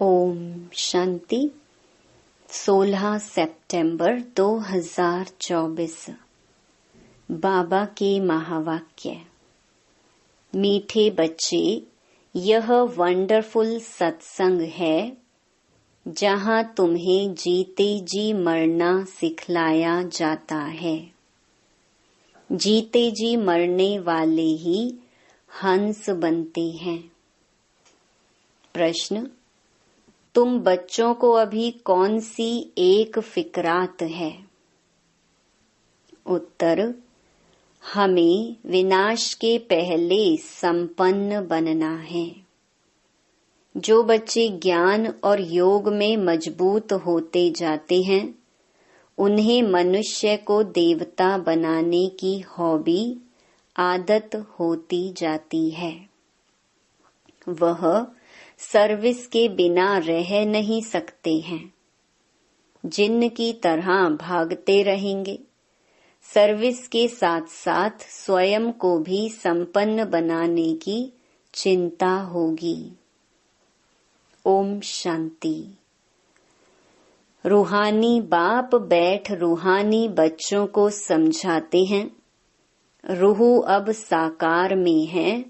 ओम शांति। 16 सितंबर 2024। बाबा के महावाक्य। मीठे बच्चे, यह वंडरफुल सत्संग है जहाँ तुम्हें जीते जी मरना सिखलाया जाता है। जीते जी मरने वाले ही हंस बनते हैं। प्रश्न: तुम बच्चों को अभी कौन सी एक फिक्रात है? उत्तर: हमें विनाश के पहले संपन्न बनना है। जो बच्चे ज्ञान और योग में मजबूत होते जाते हैं, उन्हें मनुष्य को देवता बनाने की हॉबी आदत होती जाती है। वह सर्विस के बिना रह नहीं सकते हैं। जिन्न की तरह भागते रहेंगे। सर्विस के साथ साथ स्वयं को भी संपन्न बनाने की चिंता होगी। ओम शांति। रूहानी बाप बैठ रूहानी बच्चों को समझाते हैं। रूह अब साकार में है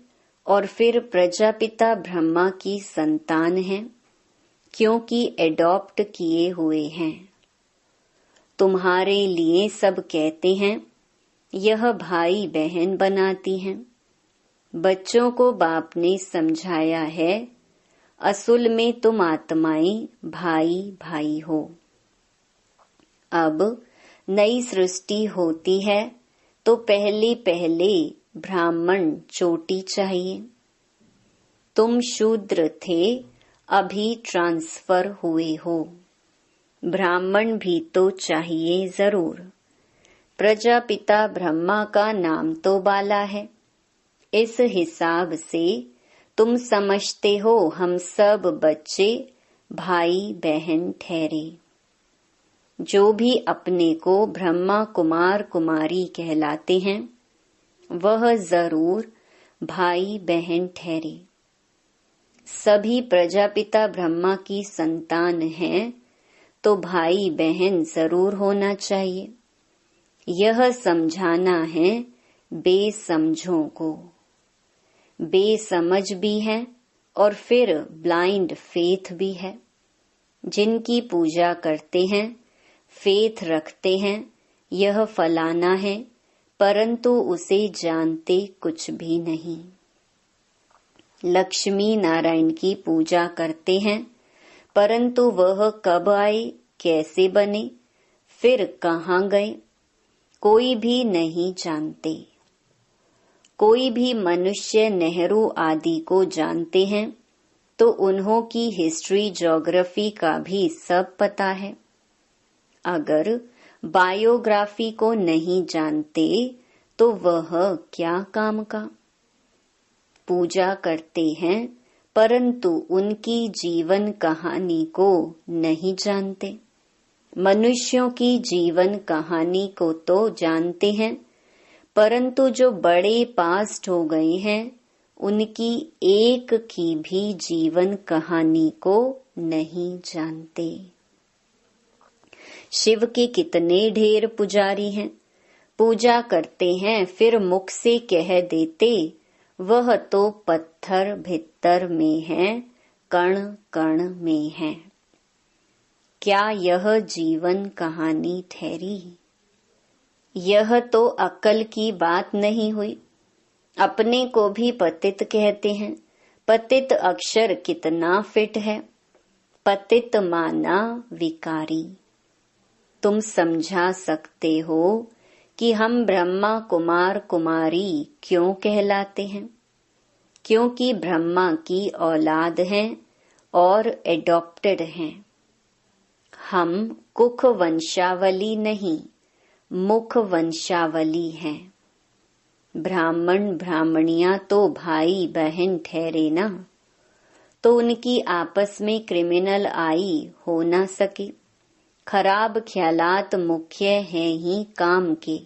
और फिर प्रजापिता ब्रह्मा की संतान है, क्योंकि एडॉप्ट किए हुए हैं। तुम्हारे लिए सब कहते हैं, यह भाई बहन बनाती हैं। बच्चों को बाप ने समझाया है, असल में तुम आत्माएं भाई भाई हो। अब नई सृष्टि होती है तो पहले पहले ब्राह्मण चोटी चाहिए। तुम शूद्र थे, अभी ट्रांसफर हुए हो। ब्राह्मण भी तो चाहिए जरूर। प्रजापिता ब्रह्मा का नाम तो बाला है। इस हिसाब से तुम समझते हो हम सब बच्चे भाई बहन ठहरे। जो भी अपने को ब्रह्मा कुमार कुमारी कहलाते हैं, वह जरूर भाई बहन ठहरे। सभी प्रजापिता ब्रह्मा की संतान हैं, तो भाई बहन जरूर होना चाहिए। यह समझाना है बेसमझों को। बेसमझ भी है और फिर ब्लाइंड फेथ भी है। जिनकी पूजा करते हैं, फेथ रखते हैं, यह फलाना है, परंतु उसे जानते कुछ भी नहीं। लक्ष्मी नारायण की पूजा करते हैं, परंतु वह कब आए, कैसे बने, फिर कहाँ गए, कोई भी नहीं जानते। कोई भी मनुष्य नेहरू आदि को जानते हैं, तो उन्हों की हिस्ट्री ज्योग्राफी का भी सब पता है। अगर बायोग्राफी को नहीं जानते तो वह क्या काम का। पूजा करते हैं, परंतु उनकी जीवन कहानी को नहीं जानते। मनुष्यों की जीवन कहानी को तो जानते हैं, परंतु जो बड़े पास्ट हो गए हैं, उनकी एक की भी जीवन कहानी को नहीं जानते। शिव के कितने ढेर पुजारी हैं। पूजा करते हैं, फिर मुख से कह देते, वह तो पत्थर भित्तर में है, कण कण में है। क्या यह जीवन कहानी ठहरी? यह तो अक्ल की बात नहीं हुई। अपने को भी पतित कहते हैं। पतित अक्षर कितना फिट है। पतित माना विकारी। तुम समझा सकते हो कि हम ब्रह्मा कुमार कुमारी क्यों कहलाते हैं? क्योंकि ब्रह्मा की औलाद हैं और एडॉप्टेड हैं। हम कुख वंशावली नहीं, मुख वंशावली हैं। ब्राह्मण ब्राह्मणियां तो भाई बहन ठहरे ना, तो उनकी आपस में क्रिमिनल आई हो ना सके। खराब ख्यालात मुख्य हैं ही काम के।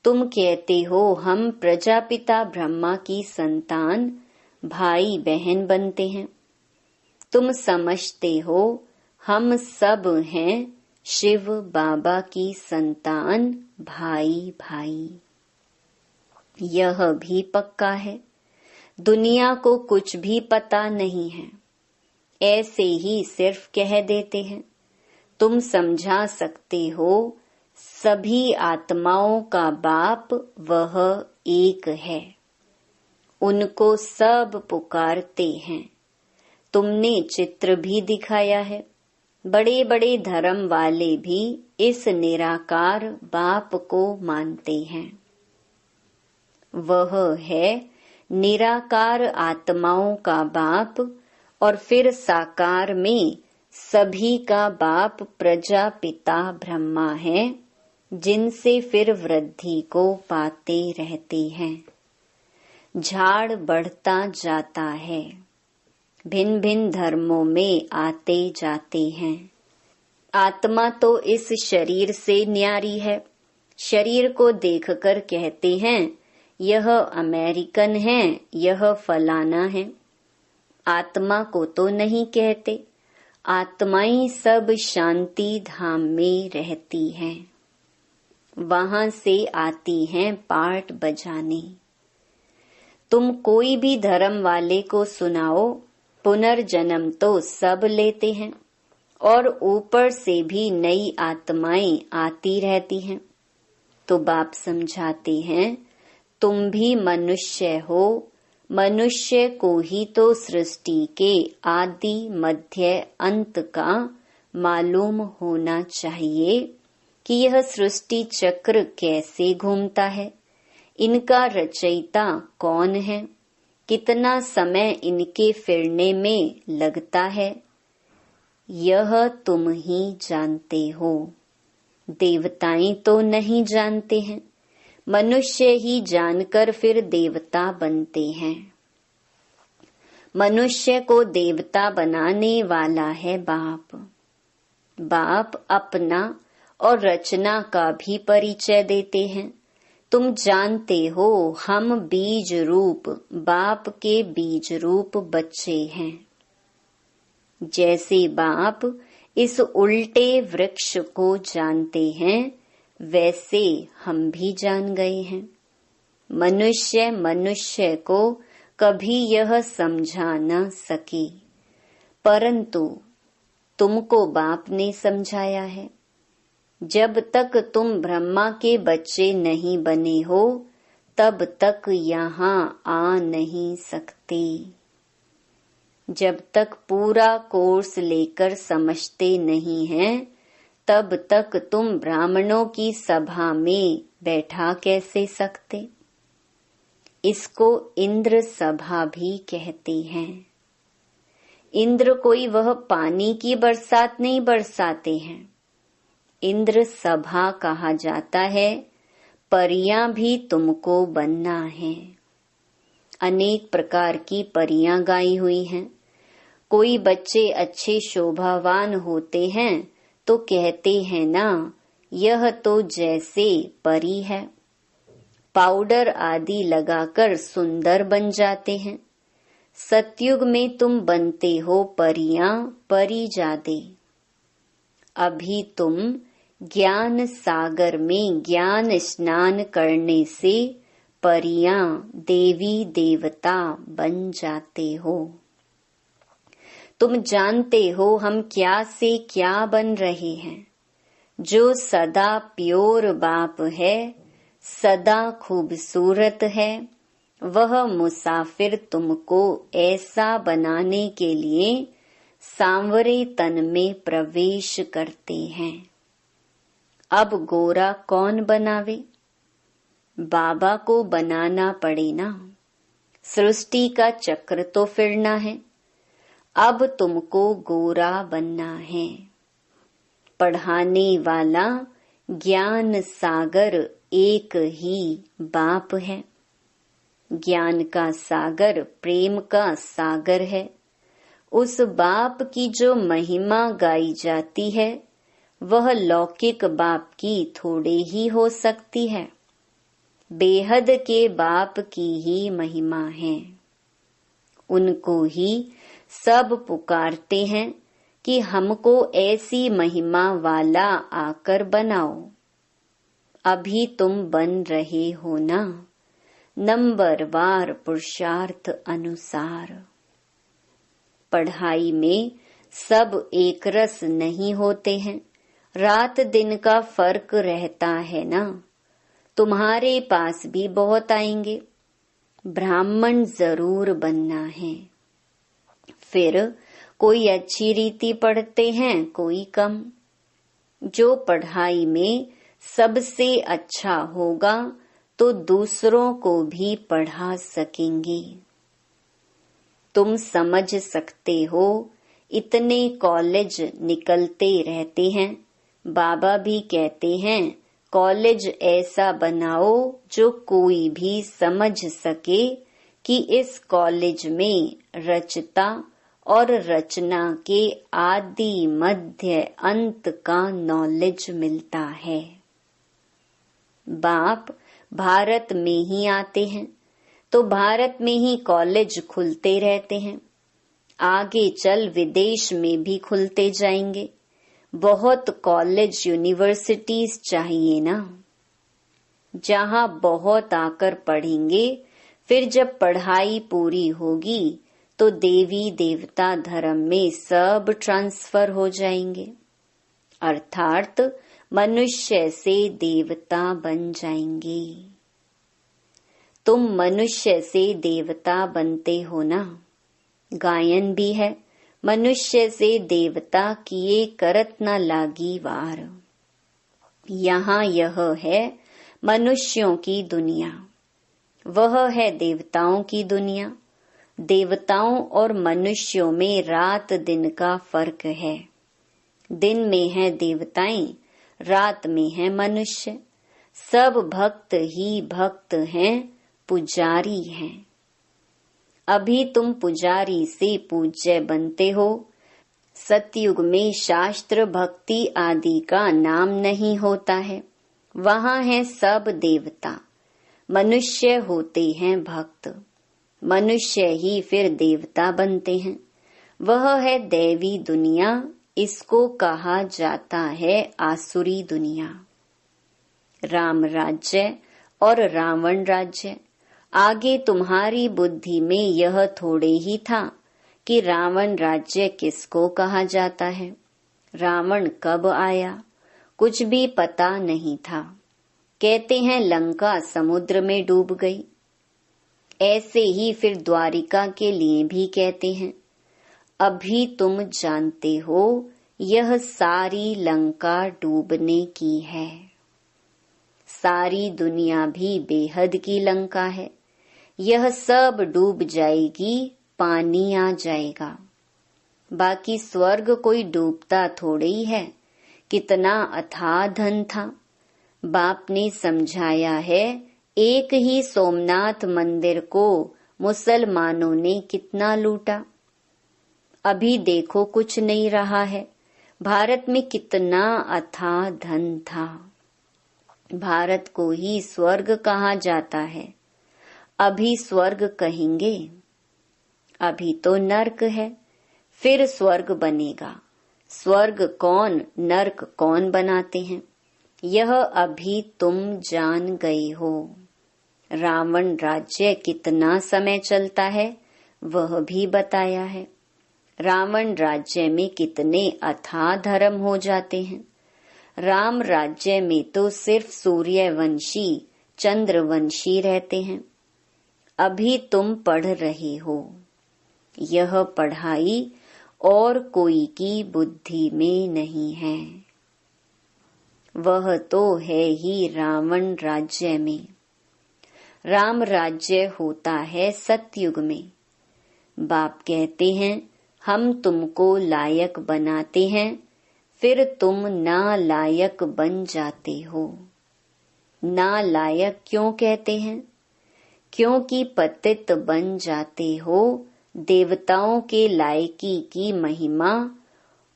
तुम कहते हो हम प्रजापिता ब्रह्मा की संतान भाई बहन बनते हैं। तुम समझते हो हम सब हैं शिव बाबा की संतान, भाई भाई। यह भी पक्का है, दुनिया को कुछ भी पता नहीं है, ऐसे ही सिर्फ कह देते हैं। तुम समझा सकते हो सभी आत्माओं का बाप वह एक है, उनको सब पुकारते हैं। तुमने चित्र भी दिखाया है, बड़े बड़े धर्म वाले भी इस निराकार बाप को मानते हैं। वह है निराकार आत्माओं का बाप, और फिर साकार में सभी का बाप प्रजापिता ब्रह्मा है, जिनसे फिर वृद्धि को पाते रहते हैं। झाड़ बढ़ता जाता है, भिन्न भिन्न धर्मों में आते जाते हैं। आत्मा तो इस शरीर से न्यारी है। शरीर को देखकर कहते हैं यह अमेरिकन है, यह फलाना है। आत्मा को तो नहीं कहते। आत्माएं सब शांति धाम में रहती हैं, वहां से आती हैं पाठ बजाने। तुम कोई भी धर्म वाले को सुनाओ, पुनर्जन्म तो सब लेते हैं, और ऊपर से भी नई आत्माएं आती रहती हैं। तो बाप समझाते हैं तुम भी मनुष्य हो, मनुष्य को ही तो सृष्टि के आदि मध्य अंत का मालूम होना चाहिए कि यह सृष्टि चक्र कैसे घूमता है, इनका रचयिता कौन है, कितना समय इनके फिरने में लगता है। यह तुम ही जानते हो, देवताएं तो नहीं जानते हैं। मनुष्य ही जानकर फिर देवता बनते हैं। मनुष्य को देवता बनाने वाला है बाप। बाप अपना और रचना का भी परिचय देते हैं। तुम जानते हो हम बीज रूप बाप के बीज रूप बच्चे हैं। जैसे बाप इस उल्टे वृक्ष को जानते हैं, वैसे हम भी जान गए हैं। मनुष्य को कभी यह समझा न सके, परंतु तुमको बाप ने समझाया है। जब तक तुम ब्रह्मा के बच्चे नहीं बने हो, तब तक यहाँ आ नहीं सकते। जब तक पूरा कोर्स लेकर समझते नहीं हैं, तब तक तुम ब्राह्मणों की सभा में बैठा कैसे सकते। इसको इंद्र सभा भी कहते हैं। इंद्र कोई वह पानी की बरसात नहीं बरसाते हैं, इंद्र सभा कहा जाता है। परियां भी तुमको बनना है। अनेक प्रकार की परियां गाई हुई हैं। कोई बच्चे अच्छे शोभावान होते हैं तो कहते हैं ना, यह तो जैसे परी है। पाउडर आदि लगाकर सुंदर बन जाते हैं। सतयुग में तुम बनते हो परियां, परिजादे। अभी तुम ज्ञान सागर में ज्ञान स्नान करने से परियां देवी देवता बन जाते हो। तुम जानते हो हम क्या से क्या बन रहे हैं। जो सदा प्योर बाप है, सदा खूबसूरत है, वह मुसाफिर तुमको ऐसा बनाने के लिए सांवरे तन में प्रवेश करते हैं। अब गोरा कौन बनावे? बाबा को बनाना पड़े ना। सृष्टि का चक्र तो फिरना है। अब तुमको गोरा बनना है। पढ़ाने वाला ज्ञान सागर एक ही बाप है। ज्ञान का सागर प्रेम का सागर है। उस बाप की जो महिमा गाई जाती है, वह लौकिक बाप की थोड़े ही हो सकती है। बेहद के बाप की ही महिमा है। उनको ही सब पुकारते हैं कि हमको ऐसी महिमा वाला आकर बनाओ। अभी तुम बन रहे हो ना, नंबरवार पुरुषार्थ अनुसार। पढ़ाई में सब एक रस नहीं होते हैं, रात दिन का फर्क रहता है ना। तुम्हारे पास भी बहुत आएंगे, ब्राह्मण जरूर बनना है। फिर कोई अच्छी रीति पढ़ते हैं, कोई कम। जो पढ़ाई में सबसे अच्छा होगा तो दूसरों को भी पढ़ा सकेंगे। तुम समझ सकते हो, इतने कॉलेज निकलते रहते हैं। बाबा भी कहते हैं कॉलेज ऐसा बनाओ जो कोई भी समझ सके कि इस कॉलेज में रचता और रचना के आदि मध्य अंत का नॉलेज मिलता है। बाप भारत में ही आते हैं तो भारत में ही कॉलेज खुलते रहते हैं। आगे चल विदेश में भी खुलते जाएंगे। बहुत कॉलेज यूनिवर्सिटीज चाहिए ना, जहां बहुत आकर पढ़ेंगे। फिर जब पढ़ाई पूरी होगी तो देवी देवता धर्म में सब ट्रांसफर हो जाएंगे, अर्थात मनुष्य से देवता बन जाएंगे। तुम मनुष्य से देवता बनते हो ना। गायन भी है, मनुष्य से देवता किए करत न लागी वार। यहाँ यह है मनुष्यों की दुनिया, वह है देवताओं की दुनिया। देवताओं और मनुष्यों में रात दिन का फर्क है। दिन में है देवताएं, रात में है मनुष्य। सब भक्त ही भक्त हैं, पुजारी हैं। अभी तुम पुजारी से पूज्य बनते हो। सतयुग में शास्त्र भक्ति आदि का नाम नहीं होता है, वहाँ है सब देवता। मनुष्य होते हैं भक्त, मनुष्य ही फिर देवता बनते हैं। वह है दैवी दुनिया, इसको कहा जाता है आसुरी दुनिया। राम राज्य और रावण राज्य। आगे तुम्हारी बुद्धि में यह थोड़े ही था कि रावण राज्य किसको कहा जाता है। रावण कब आया कुछ भी पता नहीं था। कहते हैं लंका समुद्र में डूब गई। ऐसे ही फिर द्वारिका के लिए भी कहते हैं। अभी तुम जानते हो यह सारी लंका डूबने की है। सारी दुनिया भी बेहद की लंका है। यह सब डूब जाएगी, पानी आ जाएगा। बाकी स्वर्ग कोई डूबता थोड़े ही है। कितना अथाह धन था। बाप ने समझाया है, एक ही सोमनाथ मंदिर को मुसलमानों ने कितना लूटा। अभी देखो कुछ नहीं रहा है। भारत में कितना अथाह धन था। भारत को ही स्वर्ग कहा जाता है। अभी स्वर्ग कहेंगे, अभी तो नर्क है। फिर स्वर्ग बनेगा। स्वर्ग कौन नर्क कौन बनाते हैं, यह अभी तुम जान गए हो। रावण राज्य कितना समय चलता है वह भी बताया है। रावण राज्य में कितने अथाह धर्म हो जाते हैं। राम राज्य में तो सिर्फ सूर्यवंशी चंद्रवंशी रहते हैं। अभी तुम पढ़ रहे हो। यह पढ़ाई और कोई की बुद्धि में नहीं है, वह तो है ही रावण राज्य में। राम राज्य होता है सतयुग में। बाप कहते हैं हम तुमको लायक बनाते हैं, फिर तुम नालायक बन जाते हो। नालायक क्यों कहते हैं? क्योंकि पतित बन जाते हो। देवताओं के लायकी की महिमा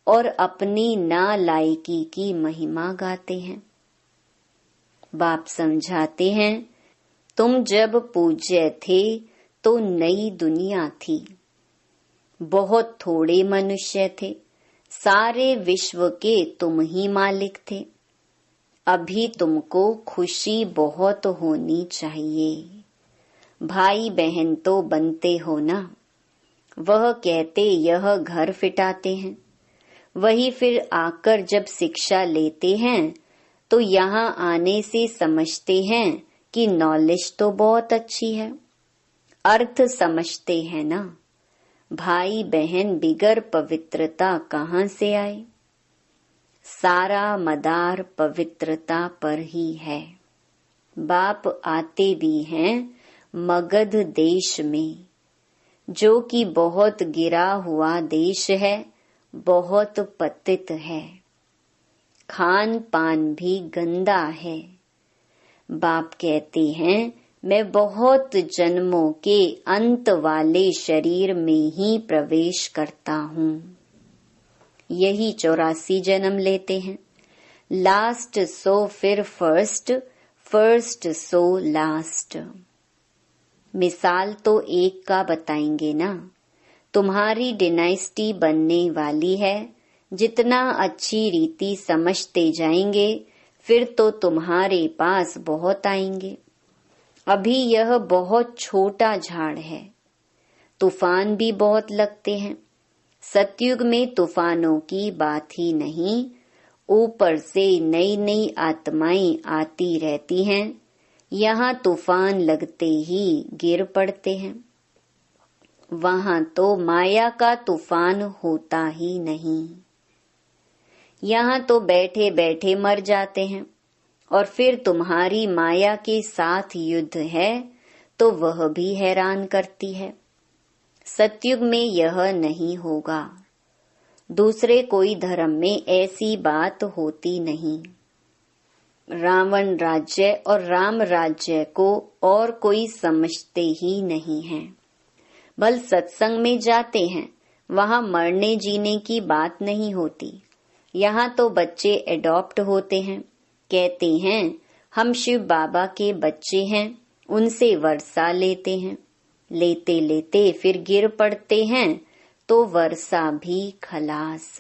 और अपनी नालायकी की महिमा गाते हैं। बाप समझाते हैं तुम जब पूज्य थे तो नई दुनिया थी। बहुत थोड़े मनुष्य थे, सारे विश्व के तुम ही मालिक थे। अभी तुमको खुशी बहुत होनी चाहिए। भाई बहन तो बनते हो ना। वह कहते यह घर फिटाते हैं, वही फिर आकर जब शिक्षा लेते हैं तो यहाँ आने से समझते हैं कि नॉलेज तो बहुत अच्छी है, अर्थ समझते हैं ना। भाई बहन बिगर पवित्रता कहाँ से आए? सारा मदार पवित्रता पर ही है। बाप आते भी हैं मगध देश में, जो कि बहुत गिरा हुआ देश है, बहुत पतित है, खान पान भी गंदा है। बाप कहते हैं मैं बहुत जन्मों के अंत वाले शरीर में ही प्रवेश करता हूँ। यही 84 जन्म लेते हैं। लास्ट सो फिर फर्स्ट, फर्स्ट सो लास्ट। मिसाल तो एक का बताएंगे ना। तुम्हारी डिनाइस्टी बनने वाली है। जितना अच्छी रीति समझते जाएंगे फिर तो तुम्हारे पास बहुत आएंगे। अभी यह बहुत छोटा झाड़ है, तूफान भी बहुत लगते हैं। सतयुग में तूफानों की बात ही नहीं, ऊपर से नई नई आत्माएं आती रहती हैं। यहाँ तूफान लगते ही गिर पड़ते हैं। वहाँ तो माया का तूफान होता ही नहीं। यहाँ तो बैठे बैठे मर जाते हैं। और फिर तुम्हारी माया के साथ युद्ध है तो वह भी हैरान करती है। सतयुग में यह नहीं होगा। दूसरे कोई धर्म में ऐसी बात होती नहीं। रावण राज्य और राम राज्य को और कोई समझते ही नहीं है। भल सत्संग में जाते हैं, वहाँ मरने जीने की बात नहीं होती। यहाँ तो बच्चे एडॉप्ट होते हैं, कहते हैं हम शिव बाबा के बच्चे हैं, उनसे वर्षा लेते हैं। लेते लेते फिर गिर पड़ते हैं तो वर्षा भी खलास।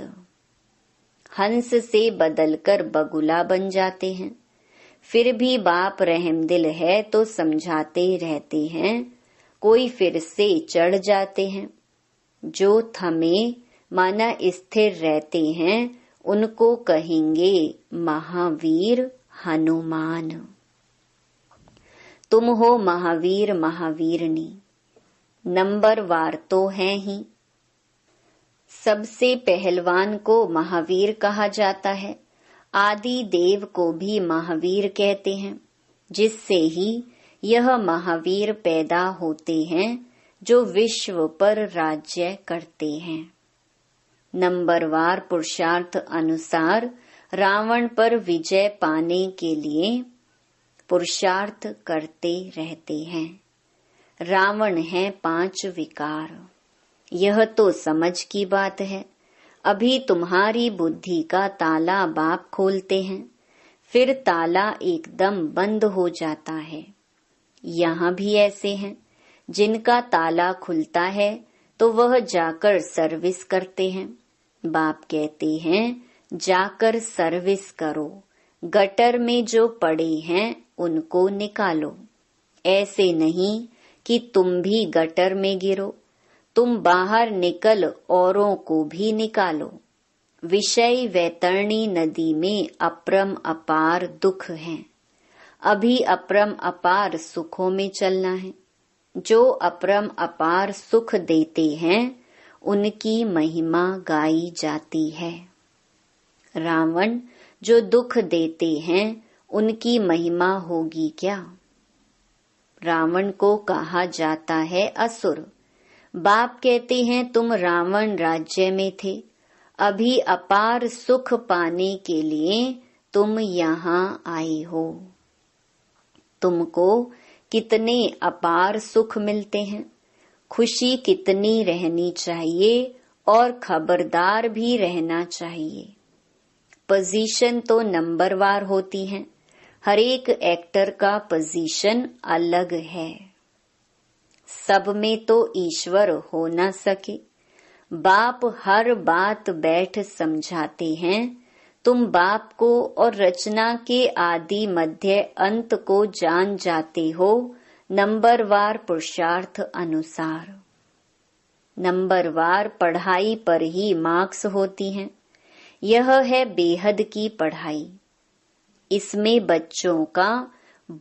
हंस से बदलकर बगुला बन जाते हैं। फिर भी बाप रहमदिल है तो समझाते रहते हैं। कोई फिर से चढ़ जाते हैं। जो थमे माना स्थिर रहते हैं उनको कहेंगे महावीर हनुमान। तुम हो महावीर महावीरनी, नंबर वार तो हैं ही। सबसे पहलवान को महावीर कहा जाता है। आदि देव को भी महावीर कहते हैं, जिससे ही यह महावीर पैदा होते हैं जो विश्व पर राज्य करते हैं। नंबरवार पुरुषार्थ अनुसार रावण पर विजय पाने के लिए पुरुषार्थ करते रहते हैं। रावण है 5 विकार। यह तो समझ की बात है। अभी तुम्हारी बुद्धि का ताला बाप खोलते हैं, फिर ताला एकदम बंद हो जाता है। यहाँ भी ऐसे हैं जिनका ताला खुलता है तो वह जाकर सर्विस करते हैं। बाप कहते हैं जाकर सर्विस करो, गटर में जो पड़े हैं उनको निकालो। ऐसे नहीं कि तुम भी गटर में गिरो, तुम बाहर निकल औरों को भी निकालो। विषय वैतरणी नदी में अपरम अपार दुख हैं। अभी अपरम अपार सुखों में चलना है। जो अपरम अपार सुख देते हैं उनकी महिमा गाई जाती है। रावण जो दुख देते हैं उनकी महिमा होगी क्या? रावण को कहा जाता है असुर। बाप कहते हैं तुम रावण राज्य में थे, अभी अपार सुख पाने के लिए तुम यहाँ आए हो। तुमको कितने अपार सुख मिलते हैं, खुशी कितनी रहनी चाहिए और खबरदार भी रहना चाहिए। पोजीशन तो नंबरवार होती है। हर एक एक्टर का पोजीशन अलग है। सब में तो ईश्वर हो न सके। बाप हर बात बैठ समझाते हैं। तुम बाप को और रचना के आदि मध्य अंत को जान जाते हो, नंबरवार पुरुषार्थ अनुसार। नंबरवार पढ़ाई पर ही मार्क्स होती हैं। यह है बेहद की पढ़ाई। इसमें बच्चों का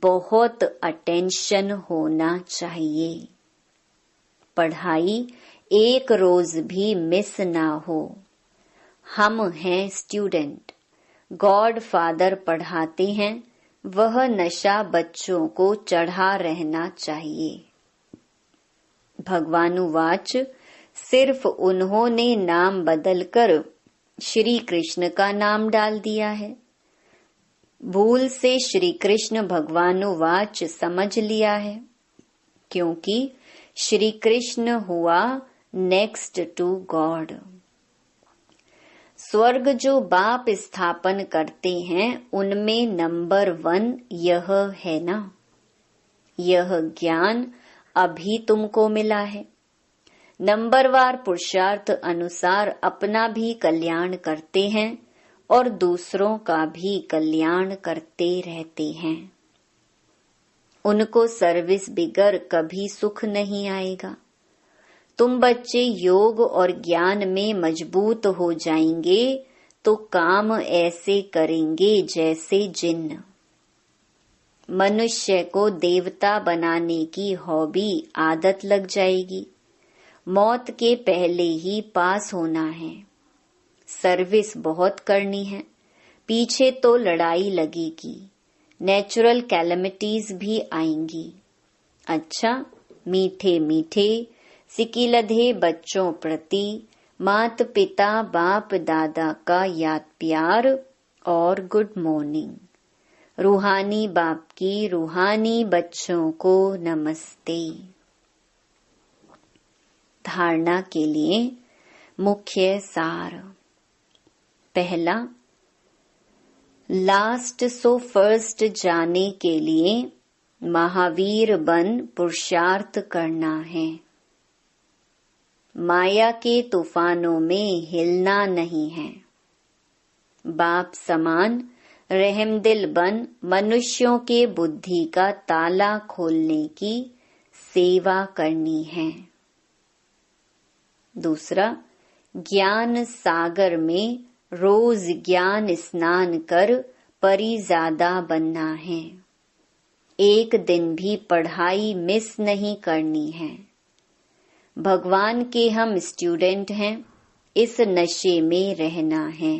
बहुत अटेंशन होना चाहिए। पढ़ाई एक रोज भी मिस ना हो। हम हैं स्टूडेंट, गॉड फादर पढ़ाते हैं, वह नशा बच्चों को चढ़ा रहना चाहिए। भगवानुवाच, सिर्फ उन्होंने नाम बदलकर श्री कृष्ण का नाम डाल दिया है। भूल से श्री कृष्ण भगवानुवाच समझ लिया है, क्योंकि श्री कृष्ण हुआ नेक्स्ट टू गॉड। स्वर्ग जो बाप स्थापन करते हैं उनमें नंबर 1 यह है ना। यह ज्ञान अभी तुमको मिला है। नंबरवार पुरुषार्थ अनुसार अपना भी कल्याण करते हैं और दूसरों का भी कल्याण करते रहते हैं। उनको सर्विस बिगर कभी सुख नहीं आएगा। तुम बच्चे योग और ज्ञान में मजबूत हो जाएंगे तो काम ऐसे करेंगे जैसे जिन्न। मनुष्य को देवता बनाने की हॉबी आदत लग जाएगी। मौत के पहले ही पास होना है। सर्विस बहुत करनी है। पीछे तो लड़ाई लगेगी, नेचुरल कैलेमिटीज भी आएंगी। अच्छा, मीठे मीठे सिकिलधे बच्चों प्रति मात पिता बाप दादा का याद प्यार और गुड मॉर्निंग। रूहानी बाप की रूहानी बच्चों को नमस्ते। धारणा के लिए मुख्य सार। पहला, लास्ट सो फर्स्ट जाने के लिए महावीर बन पुरुषार्थ करना है। माया के तूफानों में हिलना नहीं है। बाप समान रहमदिल बन मनुष्यों के बुद्धि का ताला खोलने की सेवा करनी है। दूसरा, ज्ञान सागर में रोज ज्ञान स्नान कर परिजादा बनना है। एक दिन भी पढ़ाई मिस नहीं करनी है। भगवान के हम स्टूडेंट हैं, इस नशे में रहना है।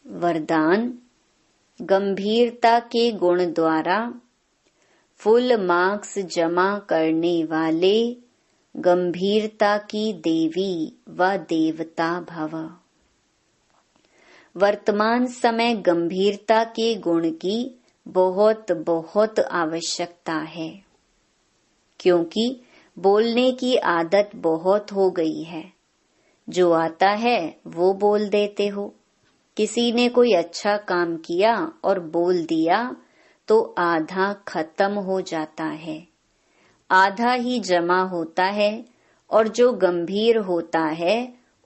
वरदान, गंभीरता के गुण द्वारा फुल मार्क्स जमा करने वाले गंभीरता की देवी व देवता भव। वर्तमान समय गंभीरता के गुण की बहुत बहुत आवश्यकता है, क्योंकि बोलने की आदत बहुत हो गई है। जो आता है वो बोल देते हो। किसी ने कोई अच्छा काम किया और बोल दिया तो आधा खत्म हो जाता है, आधा ही जमा होता है, और जो गंभीर होता है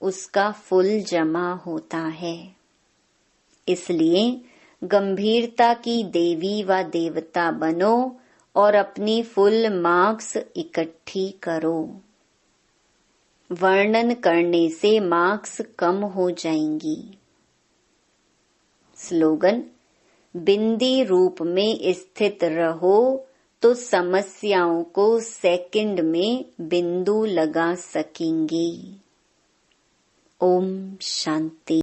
उसका फुल जमा होता है। इसलिए गंभीरता की देवी व देवता बनो और अपनी फुल मार्क्स इकट्ठी करो। वर्णन करने से मार्क्स कम हो जाएंगी। स्लोगन, बिंदी रूप में स्थित रहो तो समस्याओं को सेकंड में बिंदु लगा सकेंगे। ओम शांति।